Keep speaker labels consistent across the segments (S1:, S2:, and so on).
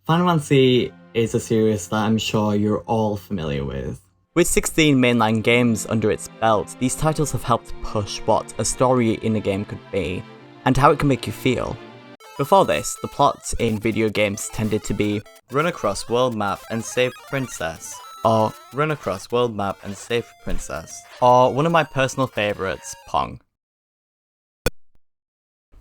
S1: Final Fantasy is a series that I'm sure you're all familiar with. With 16 mainline games under its belt, these titles have helped push what a story in a game could be, and how it can make you feel. Before this, the plots in video games tended to be run across world map and save princess, or run across world map and save princess, or one of my personal favourites, Pong.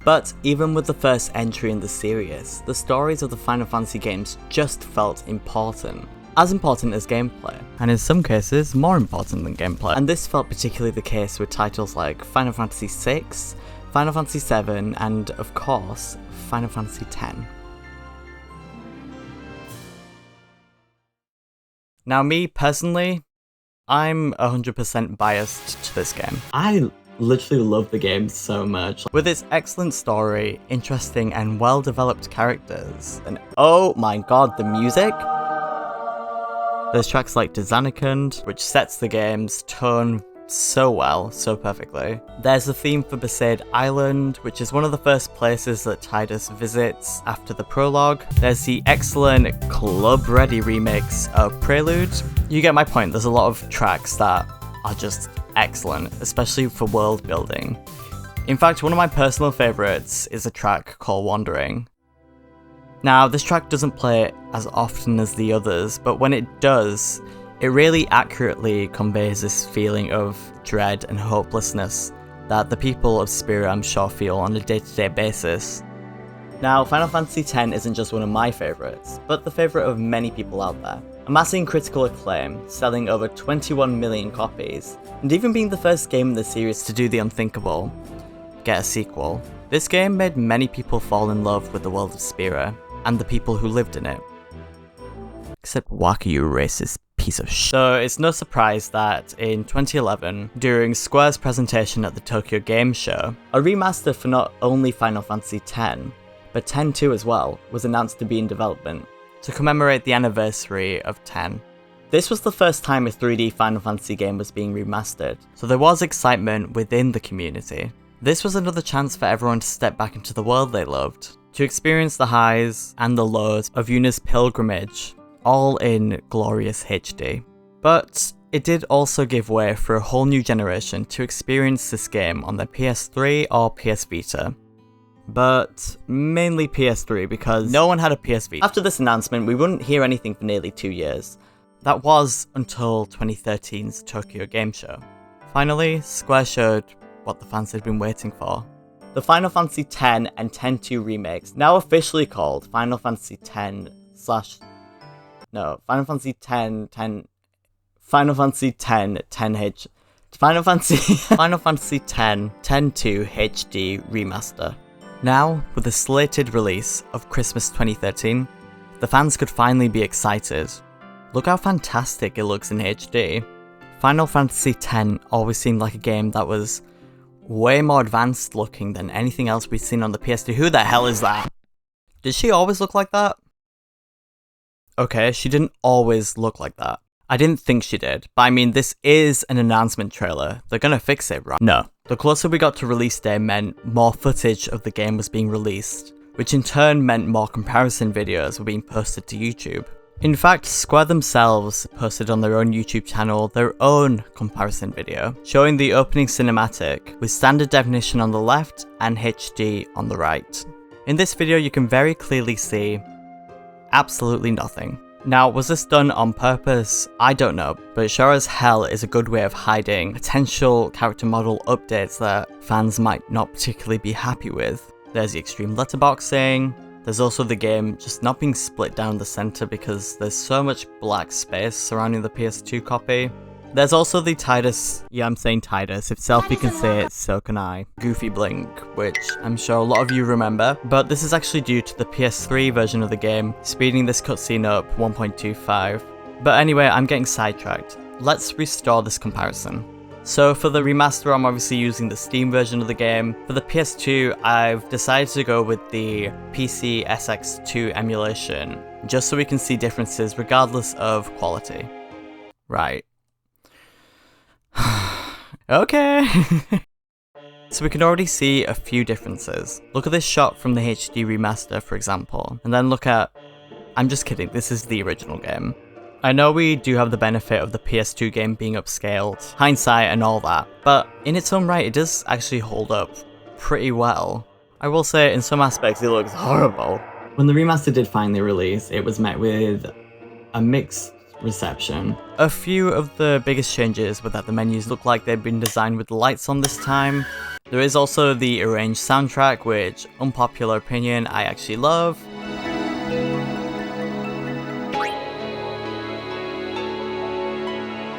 S1: But even with the first entry in the series, the stories of the Final Fantasy games just felt important. As important as gameplay, and in some cases more important than gameplay. And this felt particularly the case with titles like Final Fantasy VI, Final Fantasy VII, and of course, Final Fantasy X. Now me, personally, I'm 100% biased to this game. I literally love the game so much. With its excellent story, interesting and well-developed characters, and oh my god, the music! There's tracks like Dzanikund, which sets the game's tone so well, so perfectly. There's the theme for Besaid Island, which is one of the first places that Tidus visits after the prologue. There's the excellent club-ready remix of Prelude. You get my point, there's a lot of tracks that are just excellent, especially for world building. In fact, one of my personal favourites is a track called Wandering. Now, this track doesn't play as often as the others, but when it does, it really accurately conveys this feeling of dread and hopelessness that the people of Spira, I'm sure, feel on a day-to-day basis. Now, Final Fantasy X isn't just one of my favourites, but the favourite of many people out there. Amassing critical acclaim, selling over 21 million copies, and even being the first game in the series to do the unthinkable, get a sequel. This game made many people fall in love with the world of Spira, and the people who lived in it. Except Wakka, you racist piece of shit. So it's no surprise that in 2011, during Square's presentation at the Tokyo Game Show, a remaster for not only Final Fantasy X, but X-2 as well, was announced to be in development, to commemorate the anniversary of 10. This was the first time a 3D Final Fantasy game was being remastered, so there was excitement within the community. This was another chance for everyone to step back into the world they loved, to experience the highs and the lows of Yuna's pilgrimage, all in glorious HD. But it did also give way for a whole new generation to experience this game on their PS3 or PS Vita. But mainly PS3 because no one had a PS Vita. After this announcement, we wouldn't hear anything for nearly 2 years. That was until 2013's Tokyo Game Show. Finally, Square showed what the fans had been waiting for. The Final Fantasy X and X-2 remakes, now officially called Final Fantasy X Final Fantasy X, Final Fantasy X, Final Fantasy X, X-2 HD Remaster. Now, with the slated release of Christmas 2013, the fans could finally be excited. Look how fantastic it looks in HD. Final Fantasy X always seemed like a game that was way more advanced looking than anything else we've seen on the PS2. Who the hell is that? Did she always look like that? Okay, she didn't always look like that. I didn't think she did, but I mean, this is an announcement trailer. They're gonna fix it, right? No. The closer we got to release day meant more footage of the game was being released, which in turn meant more comparison videos were being posted to YouTube. In fact, Square themselves posted on their own YouTube channel their own comparison video, showing the opening cinematic with standard definition on the left and HD on the right. In this video you can very clearly see absolutely nothing. Now, was this done on purpose? I don't know, but sure as hell is a good way of hiding potential character model updates that fans might not particularly be happy with. There's the extreme letterboxing. There's also the game just not being split down the center because there's so much black space surrounding the PS2 copy. There's also the Tidus, yeah, I'm saying Tidus, if Selfie can say it, so can I, Goofy Blink, which I'm sure a lot of you remember, but this is actually due to the PS3 version of the game, speeding this cutscene up 1.25. But anyway, I'm getting sidetracked. Let's restore this comparison. So for the remaster, I'm obviously using the Steam version of the game. For the PS2, I've decided to go with the PC SX2 emulation, just so we can see differences regardless of quality. Right. Okay. So we can already see a few differences. Look at this shot from the HD remaster, for example, and then look at I'm just kidding, this is the original game. I know we do have the benefit of the PS2 game being upscaled, hindsight and all that, but in its own right it does actually hold up pretty well. I will say in some aspects it looks horrible. When the remaster did finally release, it was met with a mixed reception. A few of the biggest changes were that the menus look like they've been designed with lights on this time. There is also the arranged soundtrack, which, unpopular opinion, I actually love.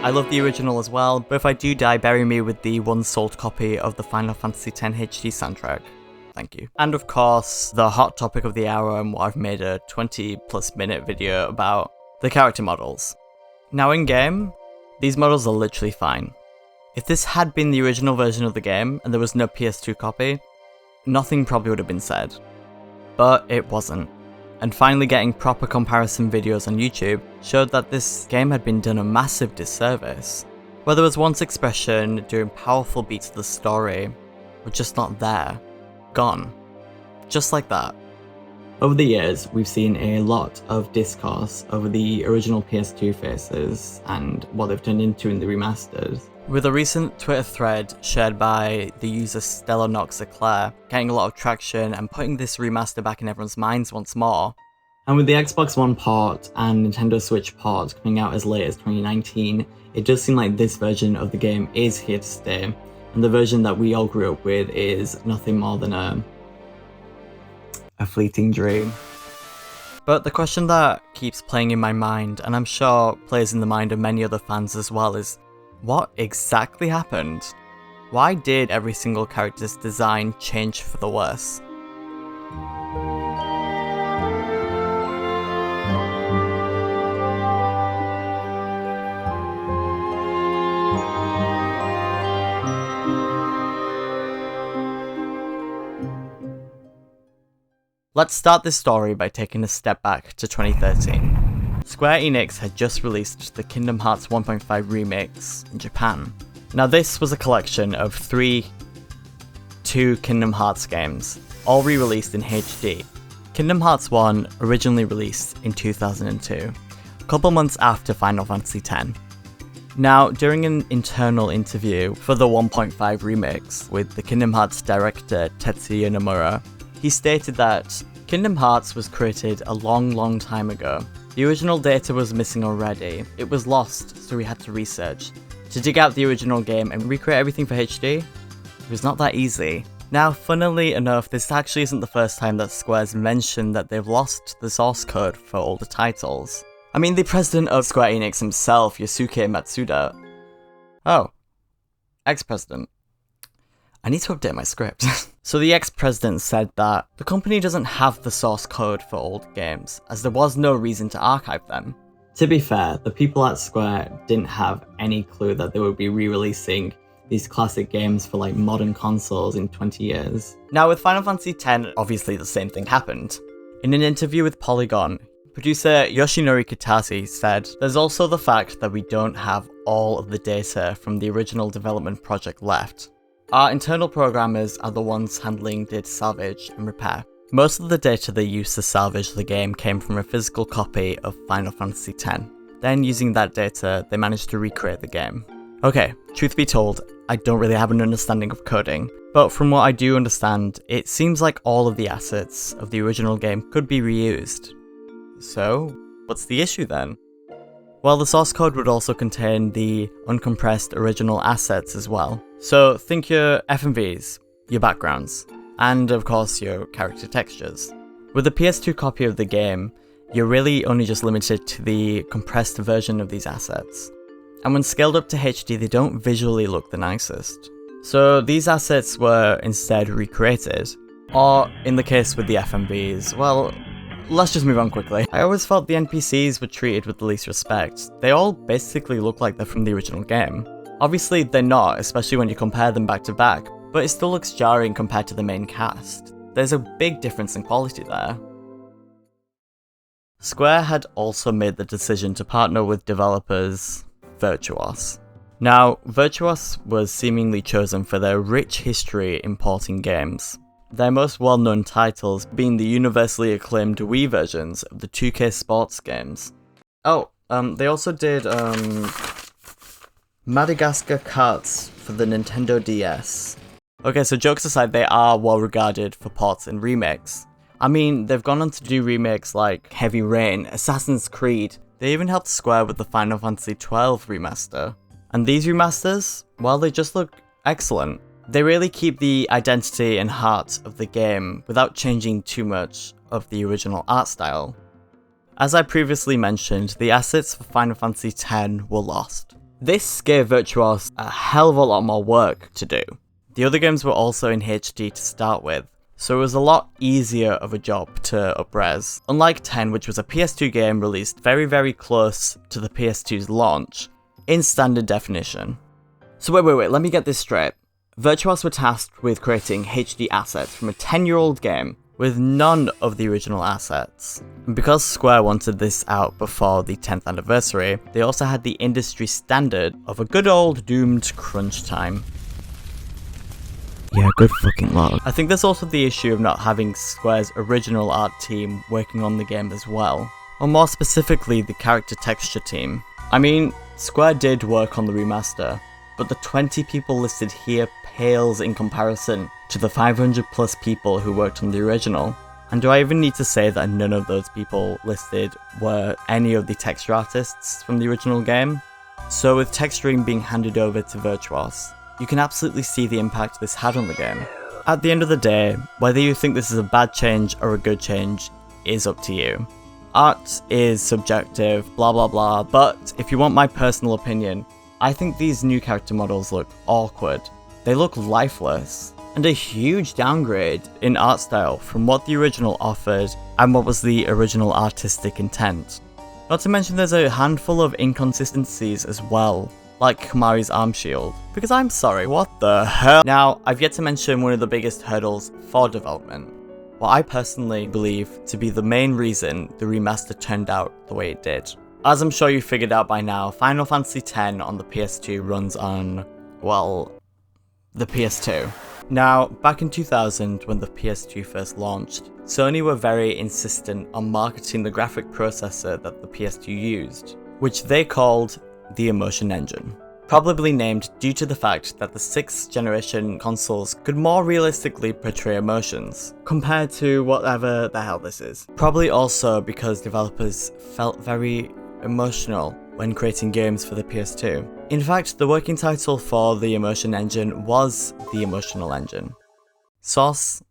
S1: I love the original as well, but if I do die, bury me with the one sold copy of the Final Fantasy X HD soundtrack. Thank you. And of course, the hot topic of the hour and what I've made a 20+ minute video about, the character models. Now in game, these models are literally fine. If this had been the original version of the game and there was no PS2 copy, nothing probably would have been said. But it wasn't. And finally getting proper comparison videos on YouTube showed that this game had been done a massive disservice. Where there was once expression during powerful beats of the story were just not there. Gone. Just like that. Over the years, we've seen a lot of discourse over the original PS2 faces and what they've turned into in the remasters. With a recent Twitter thread shared by the user StellarNoxEclair getting a lot of traction and putting this remaster back in everyone's minds once more. And with the Xbox One port and Nintendo Switch port coming out as late as 2019, it does seem like this version of the game is here to stay, and the version that we all grew up with is nothing more than a fleeting dream. But the question that keeps playing in my mind, and I'm sure plays in the mind of many other fans as well, is what exactly happened? Why did every single character's design change for the worse? Let's start this story by taking a step back to 2013. Square Enix had just released the Kingdom Hearts 1.5 remix in Japan. Now this was a collection of two Kingdom Hearts games, all re-released in HD. Kingdom Hearts 1 originally released in 2002, a couple months after Final Fantasy X. Now, during an internal interview for the 1.5 remix with the Kingdom Hearts director Tetsuya Nomura, he stated that Kingdom Hearts was created a long time ago. The original data was missing already. It was lost, so we had to research. To dig out the original game and recreate everything for HD? It was not that easy. Now, funnily enough, this actually isn't the first time that Square's mentioned that they've lost the source code for older titles. I mean, the president of Square Enix himself, Yosuke Matsuda. Oh. Ex-president. I need to update my script. So the ex-president said that the company doesn't have the source code for old games, as there was no reason to archive them. To be fair, the people at Square didn't have any clue that they would be re-releasing these classic games for like modern consoles in 20 years. Now with Final Fantasy X, obviously the same thing happened. In an interview with Polygon, producer Yoshinori Kitase said, "There's also the fact that we don't have all of the data from the original development project left. Our internal programmers are the ones handling data salvage and repair. Most of the data they used to salvage the game came from a physical copy of Final Fantasy X. Then using that data, they managed to recreate the game." Okay, truth be told, I don't really have an understanding of coding, but from what I do understand, it seems like all of the assets of the original game could be reused. So, what's the issue then? Well, the source code would also contain the uncompressed original assets as well. So think your FMVs, your backgrounds, and of course your character textures. With a PS2 copy of the game, you're really only just limited to the compressed version of these assets. And when scaled up to HD, they don't visually look the nicest. So these assets were instead recreated. Or, in the case with the FMVs, well, let's just move on quickly. I always felt the NPCs were treated with the least respect. They all basically look like they're from the original game. Obviously they're not, especially when you compare them back to back, but it still looks jarring compared to the main cast. There's a big difference in quality there. Square had also made the decision to partner with developers Virtuos. Now, Virtuos was seemingly chosen for their rich history importing games. their most well-known titles being the universally acclaimed Wii versions of the 2K sports games. Oh, they also did Madagascar Carts for the Nintendo DS. Okay, so jokes aside, they are well regarded for ports and remakes. I mean, they've gone on to do remakes like Heavy Rain, Assassin's Creed. They even helped Square with the Final Fantasy XII remaster. And these remasters, well, they just look excellent. They really keep the identity and heart of the game without changing too much of the original art style. As I previously mentioned, the assets for Final Fantasy X were lost. This gave Virtuos a hell of a lot more work to do. The other games were also in HD to start with, so it was a lot easier of a job to up-res. Unlike 10, which was a PS2 game released very close to the PS2's launch, in standard definition. So wait, let me get this straight. Virtuos were tasked with creating HD assets from a 10-year-old game with none of the original assets. And because Square wanted this out before the 10th anniversary, they also had the industry standard of a good old doomed crunch time. Yeah, good fucking luck. I think there's also the issue of not having Square's original art team working on the game as well. Or more specifically, the character texture team. I mean, Square did work on the remaster, but the 20 people listed here pales in comparison to the 500 plus people who worked on the original. And do I even need to say that none of those people listed were any of the texture artists from the original game? So with texturing being handed over to Virtuos, you can absolutely see the impact this had on the game. At the end of the day, whether you think this is a bad change or a good change is up to you. Art is subjective, blah blah blah, but if you want my personal opinion, I think these new character models look awkward. They look lifeless, and a huge downgrade in art style from what the original offered and what was the original artistic intent. Not to mention there's a handful of inconsistencies as well, like Kamari's arm shield. Because I'm sorry, what the hell? Now, I've yet to mention one of the biggest hurdles for development. What I personally believe to be the main reason the remaster turned out the way it did. As I'm sure you figured out by now, Final Fantasy X on the PS2 runs on, well, the PS2. Now, back in 2000, when the PS2 first launched, Sony were very insistent on marketing the graphic processor that the PS2 used, which they called the Emotion Engine. Probably named due to the fact that the 6th generation consoles could more realistically portray emotions, compared to whatever the hell this is. Probably also because developers felt very emotional when creating games for the PS2. In fact, the working title for the Emotion Engine was the Emotional Engine. Source?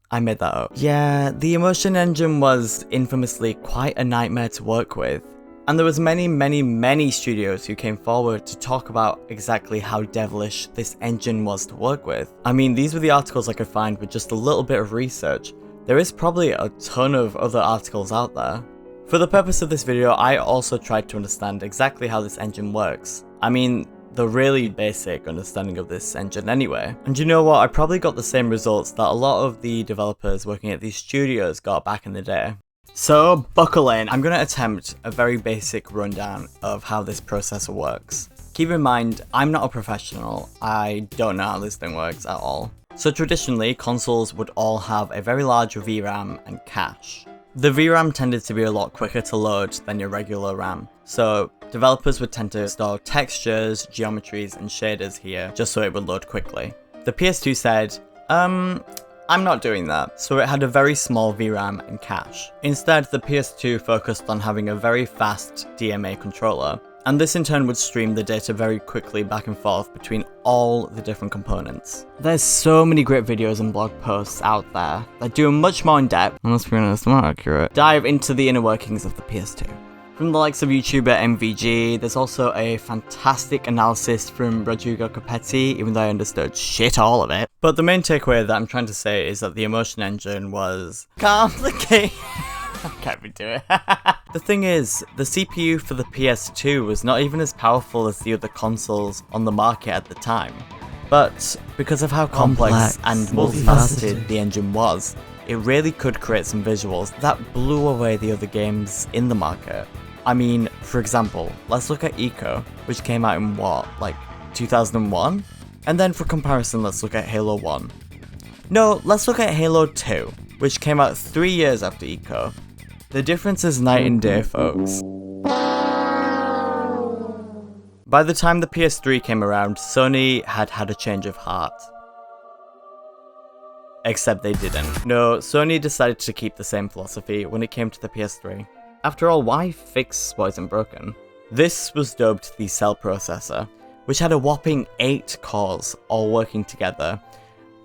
S1: I made that up. Yeah, the Emotion Engine was infamously quite a nightmare to work with. And there was many studios who came forward to talk about exactly how devilish this engine was to work with. I mean, these were the articles I could find with just a little bit of research. There is probably a ton of other articles out there. For the purpose of this video, I also tried to understand exactly how this engine works. I mean, the really basic understanding of this engine anyway. And you know what, I probably got the same results that a lot of the developers working at these studios got back in the day. So buckle in, I'm going to attempt a very basic rundown of how this processor works. Keep in mind, I'm not a professional, I don't know how this thing works at all. So traditionally, consoles would all have a very large VRAM and cache. The VRAM tended to be a lot quicker to load than your regular RAM, so developers would tend to store textures, geometries and shaders here just so it would load quickly. The PS2 said, I'm not doing that, so it had a very small VRAM and cache. Instead, the PS2 focused on having a very fast DMA controller, and this in turn would stream the data very quickly back and forth between all the different components. There's so many great videos and blog posts out there that do a much more in-depth, and let's be honest, more accurate, dive into the inner workings of the PS2. From the likes of YouTuber MVG, there's also a fantastic analysis from Rodrigo Capetti, even though I understood shit all of it. But the main takeaway that I'm trying to say is that the Emotion Engine was complicated. I can't even do it. The thing is, the CPU for the PS2 was not even as powerful as the other consoles on the market at the time. But because of how complex and multifaceted the engine was, it really could create some visuals that blew away the other games in the market. I mean, for example, let's look at Eco, which came out in what, like 2001? And then for comparison, let's look at Halo 1. No, let's look at Halo 2, which came out 3 years after Eco. The difference is night and day, folks. By the time the PS3 came around, Sony had had a change of heart. Except they didn't. No, Sony decided to keep the same philosophy when it came to the PS3. After all, why fix what isn't broken? This was dubbed the Cell Processor, which had a whopping 8 cores all working together,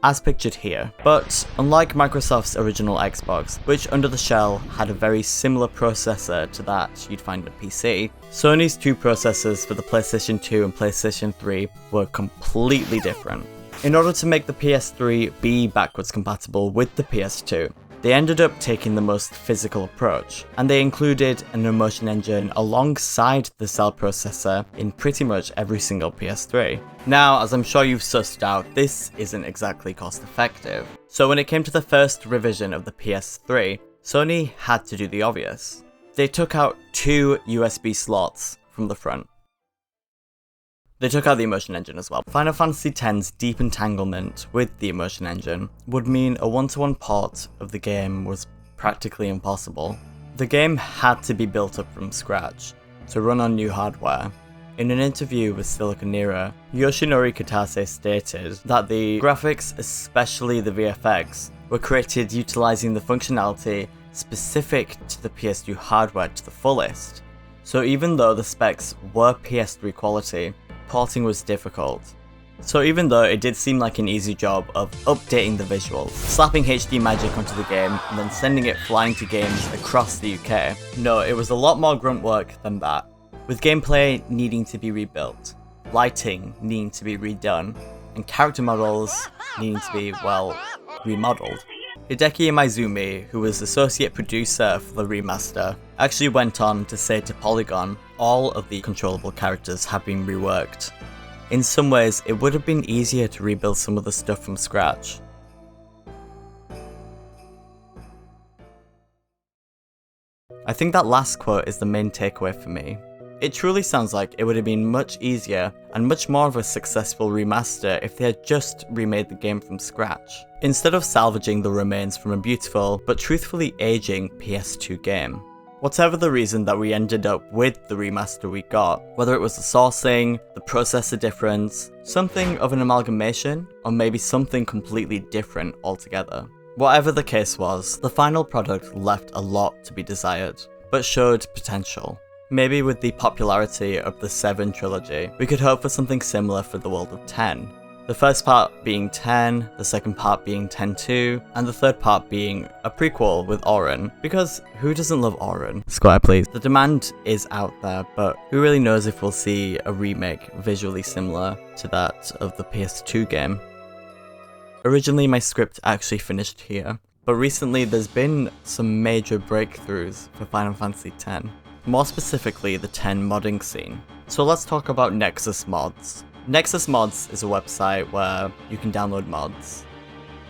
S1: as pictured here. But unlike Microsoft's original Xbox, which under the shell had a very similar processor to that you'd find on PC, Sony's 2 processors for the PlayStation 2 and PlayStation 3 were completely different. In order to make the PS3 be backwards compatible with the PS2, they ended up taking the most physical approach, and they included an emotion engine alongside the Cell Processor in pretty much every single PS3. Now, as I'm sure you've sussed out, this isn't exactly cost effective. So when it came to the first revision of the PS3, Sony had to do the obvious. They took out 2 USB slots from the front. They took out the emotion engine as well. Final Fantasy X's deep entanglement with the emotion engine would mean a one-to-one port of the game was practically impossible. The game had to be built up from scratch to run on new hardware. In an interview with Siliconera, Yoshinori Kitase stated that the graphics, especially the VFX, were created utilizing the functionality specific to the PS2 hardware to the fullest. So even though the specs were PS3 quality, porting was difficult. So even though it did seem like an easy job of updating the visuals, slapping HD magic onto the game, and then sending it flying to games across the UK, no, it was a lot more grunt work than that, with gameplay needing to be rebuilt, lighting needing to be redone, and character models needing to be, well, remodeled. Hideki Maizumi, who was associate producer for the remaster, actually went on to say to Polygon, all of the controllable characters have been reworked. In some ways, it would have been easier to rebuild some of the stuff from scratch. I think that last quote is the main takeaway for me. It truly sounds like it would have been much easier and much more of a successful remaster if they had just remade the game from scratch, instead of salvaging the remains from a beautiful but truthfully aging PS2 game. Whatever the reason that we ended up with the remaster we got, whether it was the sourcing, the processor difference, something of an amalgamation, or maybe something completely different altogether. Whatever the case was, the final product left a lot to be desired, but showed potential. Maybe with the popularity of the 7 trilogy, we could hope for something similar for the world of 10. The first part being 10, the second part being 10-2, and the third part being a prequel with Auron, because who doesn't love Auron? Square, please. The demand is out there, but who really knows if we'll see a remake visually similar to that of the PS2 game. Originally my script actually finished here, but recently there's been some major breakthroughs for Final Fantasy X. More specifically, the 10 modding scene. So let's talk about Nexus mods. Nexus Mods is a website where you can download mods.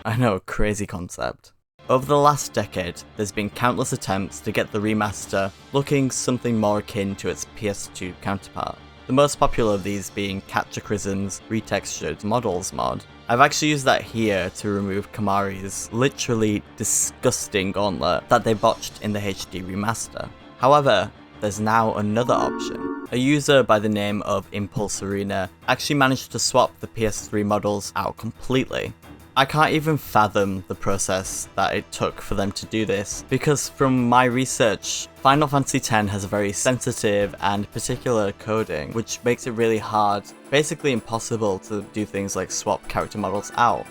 S1: I know, crazy concept. Over the last decade, there's been countless attempts to get the remaster looking something more akin to its PS2 counterpart. The most popular of these being Cataclysm's Retextured Models mod. I've actually used that here to remove Kamari's literally disgusting gauntlet that they botched in the HD remaster. However, there's now another option. A user by the name of Impulserina actually managed to swap the PS3 models out completely. I can't even fathom the process that it took for them to do this, because from my research, Final Fantasy X has a very sensitive and particular coding, which makes it really hard, basically impossible to do things like swap character models out.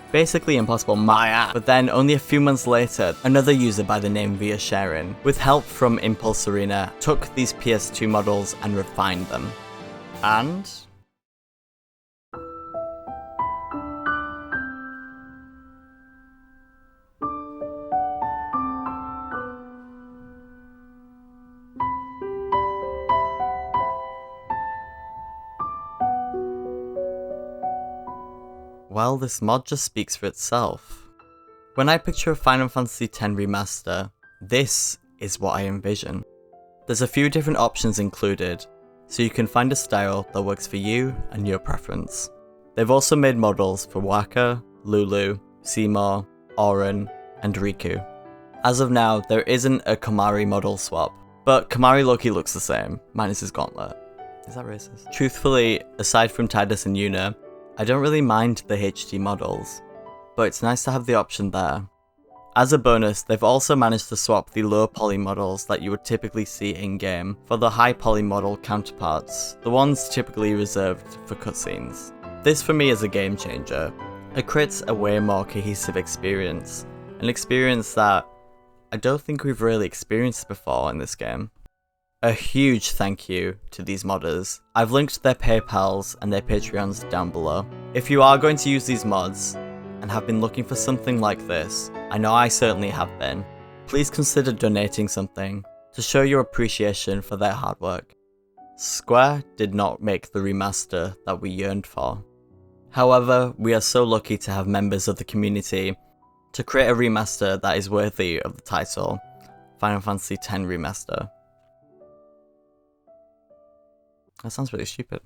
S1: Basically impossible, my ass. But then only a few months later, another user by the name vyacharin, with help from Impulserina, took these PS2 models and refined them. And well, this mod just speaks for itself. When I picture a Final Fantasy X remaster, this is what I envision. There's a few different options included, so you can find a style that works for you and your preference. They've also made models for Wakka, Lulu, Seymour, auron, and Rikku. As of now, there isn't a Komari model swap, but Komari Loki looks the same, minus his gauntlet. Is that racist? Truthfully, aside from Tidus and Yuna, I don't really mind the HD models, but it's nice to have the option there. As a bonus, they've also managed to swap the low poly models that you would typically see in-game for the high poly model counterparts, the ones typically reserved for cutscenes. This for me is a game changer. It creates a way more cohesive experience, an experience that I don't think we've really experienced before in this game. A huge thank you to these modders. I've linked their PayPals and their Patreons down below. If you are going to use these mods, and have been looking for something like this, I know I certainly have been, please consider donating something to show your appreciation for their hard work. Square did not make the remaster that we yearned for. However, we are so lucky to have members of the community to create a remaster that is worthy of the title, Final Fantasy X Remaster. That sounds really stupid.